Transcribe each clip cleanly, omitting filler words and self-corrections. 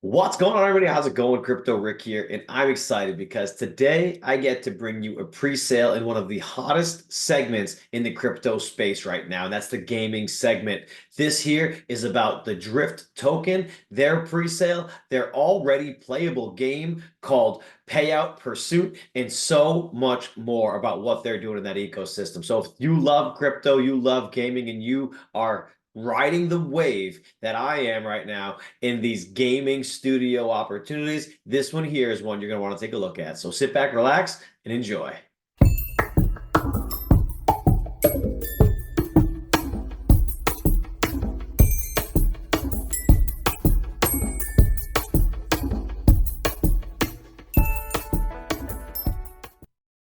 What's going on, everybody? How's it going? Crypto Rick here, and I'm excited because today I get to bring you a pre-sale in one of the hottest segments in the crypto space right now, and that's the gaming segment. This here is about the Drift token, their pre-sale, their already playable game called Payout Pursuit, and so much more about what they're doing in that ecosystem. So if you love crypto, you love gaming, and you are riding the wave that I am right now in these gaming studio opportunities, this one here is one you're going to want to take a look at. So sit back, relax, and enjoy.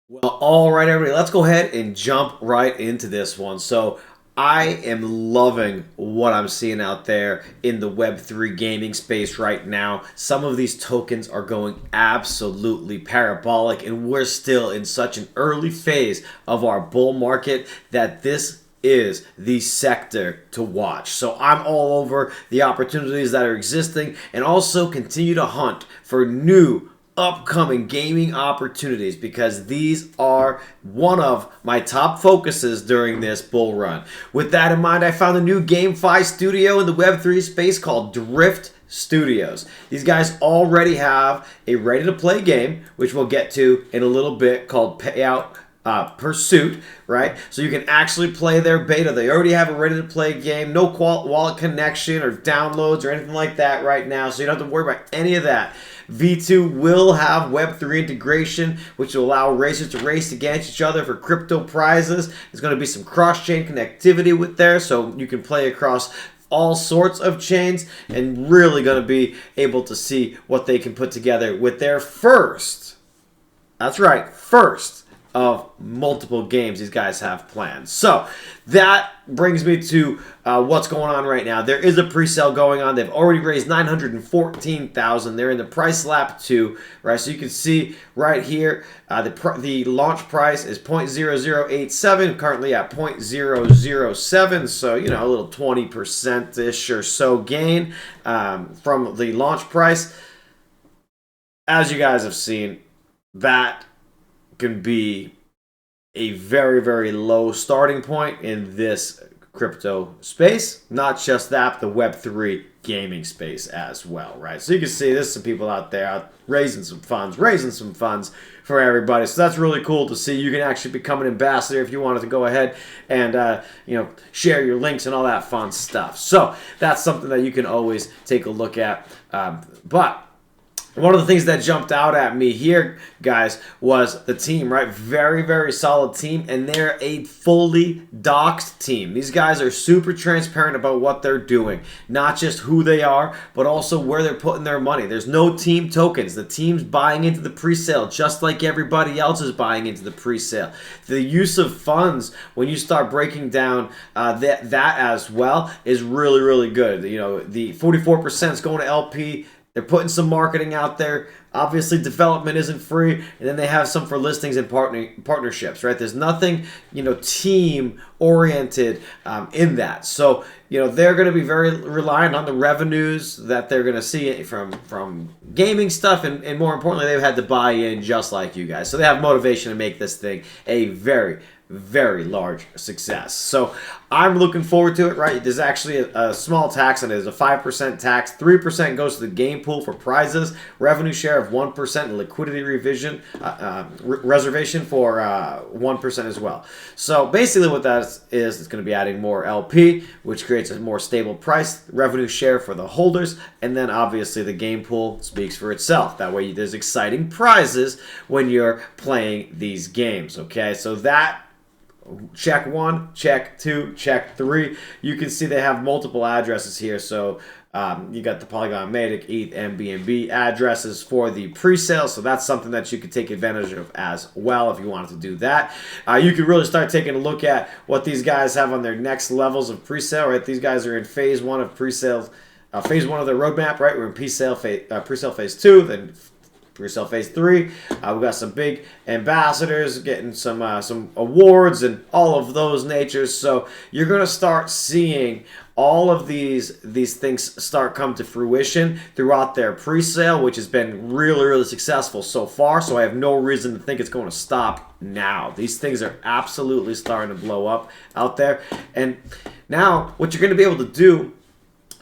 Well, all right, everybody, let's go ahead and jump right into this one. So I am loving what I'm seeing out there in the Web3 gaming space right now. Some of these tokens are going absolutely parabolic, and we're still in such an early phase of our bull market that this is the sector to watch. So I'm all over the opportunities that are existing and also continue to hunt for new upcoming gaming opportunities because these are one of my top focuses during this bull run. With that in mind, I found a new GameFi studio in the Web3 space called Drift Studios. These guys already have a ready-to-play game, which we'll get to in a little bit, called Payout Pursuit, right? So you can actually play their beta. They already have a ready-to-play game, no wallet connection or downloads or anything like that right now, so you don't have to worry about any of that. V2 will have Web3 integration, which will allow racers to race against each other for crypto prizes. There's going to be some cross-chain connectivity with there, so you can play across all sorts of chains and really going to be able to see what they can put together with their first, that's right, first of multiple games these guys have planned. So that brings me to what's going on right now. There is a pre-sale going on. They've already raised $914,000. They're in the price lap 2, right? So you can see right here the launch price is 0.0087, currently at 0.007. So a little 20% ish or so gain from the launch price. As you guys have seen, that can be a very, very low starting point in this crypto space. Not just that, the Web3 gaming space as well, right? So you can see there's some people out there raising some funds for everybody. So that's really cool to see. You can actually become an ambassador if you wanted to go ahead and share your links and all that fun stuff. So that's something that you can always take a look at. But one of the things that jumped out at me here, guys, was the team, right? Very, very solid team, and they're a fully doxed team. These guys are super transparent about what they're doing, not just who they are, but also where they're putting their money. There's no team tokens. The team's buying into the pre-sale just like everybody else is buying into the pre-sale. The use of funds, when you start breaking down that as well, is really, really good. The 44% is going to LP. They're putting some marketing out there. Obviously, development isn't free, and then they have some for listings and partnerships, right? There's nothing, team-oriented in that. So, they're going to be very reliant on the revenues that they're going to see from gaming stuff, and more importantly, they've had to buy in just like you guys. So they have motivation to make this thing a very, very large success. So I'm looking forward to it, right? There's actually a small tax on it. There's a 5% tax. 3% goes to the game pool for prizes. Revenue share of 1% and liquidity reservation for 1% as well. So basically what that is, it's going to be adding more LP, which creates a more stable price, revenue share for the holders, and then obviously the game pool speaks for itself. That way there's exciting prizes when you're playing these games, okay? So that check 1, check 2, check 3. You can see they have multiple addresses here. So you got the Polygon Matic, ETH, MBNB addresses for the pre-sale. So that's something that you could take advantage of as well if you wanted to do that. You could really start taking a look at what these guys have on their next levels of pre-sale, right? These guys are in phase 1 of pre-sale. Phase 1 of their roadmap, right? We're in pre-sale phase 2, then pre-sale phase 3. We've got some big ambassadors getting some awards and all of those natures. So you're going to start seeing all of these things start come to fruition throughout their pre-sale, which has been really, really successful so far. So I have no reason to think it's going to stop now. These things are absolutely starting to blow up out there. And now what you're going to be able to do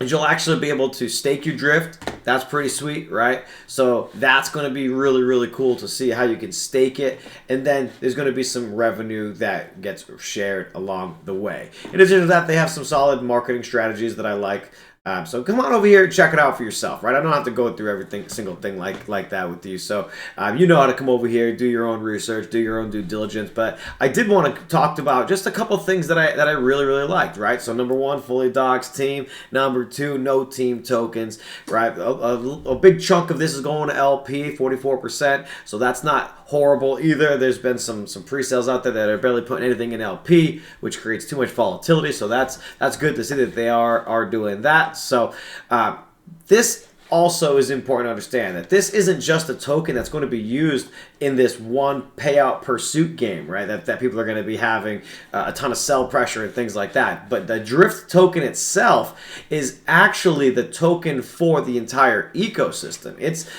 is you'll actually be able to stake your drift. That's pretty sweet, right? So that's going to be really, really cool to see how you can stake it. And then there's going to be some revenue that gets shared along the way. In addition to that, they have some solid marketing strategies that I like. So come on over here and check it out for yourself, right? I don't have to go through every single thing like that with you. So you know how to come over here, do your own research, do your own due diligence. But I did want to talk about just a couple things that I really, really liked, right? So number one, fully doxed team. Number two, no team tokens, right? A big chunk of this is going to LP, 44%. So that's not horrible either. There's been some pre-sales out there that are barely putting anything in LP, which creates too much volatility. So that's good to see that they are doing that. So this also is important to understand that this isn't just a token that's going to be used in this one payout pursuit game, right? That people are going to be having a ton of sell pressure and things like that. But the drift token itself is actually the token for the entire ecosystem. It's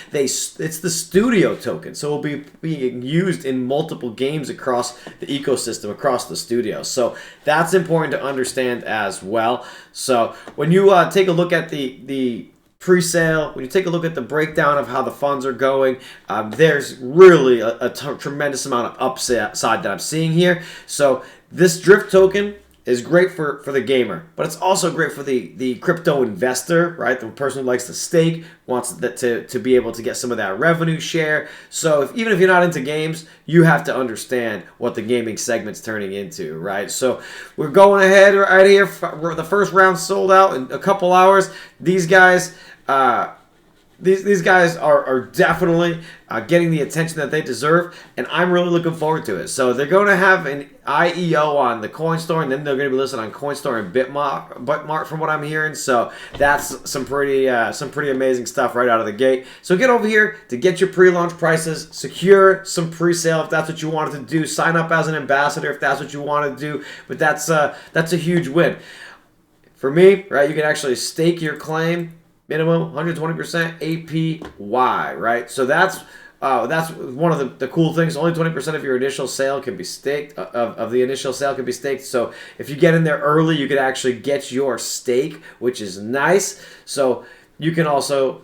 the studio token, so it will be being used in multiple games across the ecosystem, across the studio. So that's important to understand as well. So when you take a look at the pre-sale, when you take a look at the breakdown of how the funds are going, there's really a tremendous amount of upside that I'm seeing here. So this drift token is great for the gamer, but it's also great for the crypto investor, right? The person who likes to stake, wants to be able to get some of that revenue share. So even if you're not into games, you have to understand what the gaming segment's turning into, right? So we're going ahead right here. The first round sold out in a couple hours. These guys these guys are definitely getting the attention that they deserve, and I'm really looking forward to it. So they're going to have an IEO on the coin store, and then they're going to be listed on Coinstar and Bitmart from what I'm hearing. So that's some pretty amazing stuff right out of the gate. So get over here to get your pre-launch prices, secure some pre-sale if that's what you wanted to do, sign up as an ambassador if that's what you want to do. But that's a huge win for me, right? You can actually stake your claim. Minimum 120% APY, right? So that's one of the cool things. Only 20% of your initial sale can be staked, of the initial sale can be staked. So if you get in there early, you can actually get your stake, which is nice. So you can also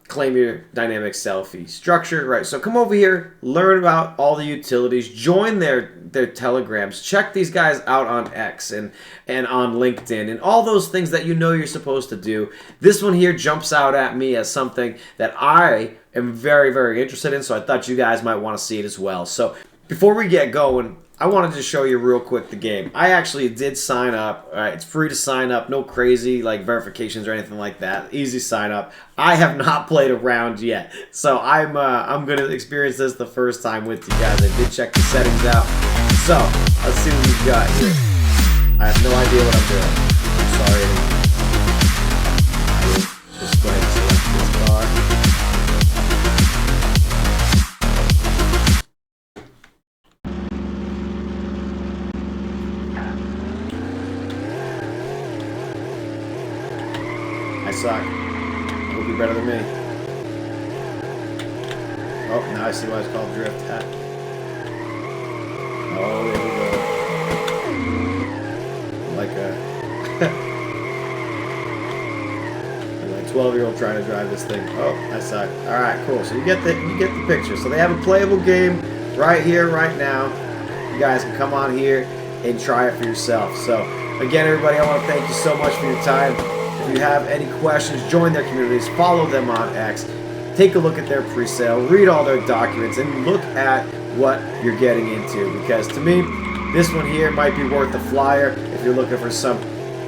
claim your dynamic sell fee structure, right? So come over here, learn about all the utilities, join their telegrams, check these guys out on X and on LinkedIn and all those things that you know you're supposed to do. This one here jumps out at me as something that I am very, very interested in, so I thought you guys might want to see it as well. So before we get going, I wanted to show you real quick the game. I actually did sign up. It's free to sign up. No crazy like verifications or anything like that. Easy sign up. I have not played around yet, so I'm gonna experience this the first time with you guys. I did check the settings out. So let's see what we've got here. I have no idea what I'm doing. I'm sorry. Just go ahead and select this car. I suck. Hope you're better than me. Oh, now I see why it's called drift hat. Oh, there we go. Like a 12-year-old trying to drive this thing. Oh, I suck. All right, cool. So you get the picture. So they have a playable game right here, right now. You guys can come on here and try it for yourself. So again, everybody, I want to thank you so much for your time. If you have any questions, join their communities, follow them on X, take a look at their pre-sale, read all their documents, and look at what you're getting into. Because to me, this one here might be worth the flyer if you're looking for some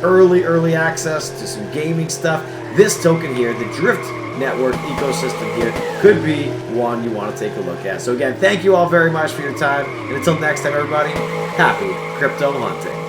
early access to some gaming stuff. This token here, the Drift Network ecosystem here, could be one you want to take a look at. So again, thank you all very much for your time. And until next time, everybody, happy crypto hunting.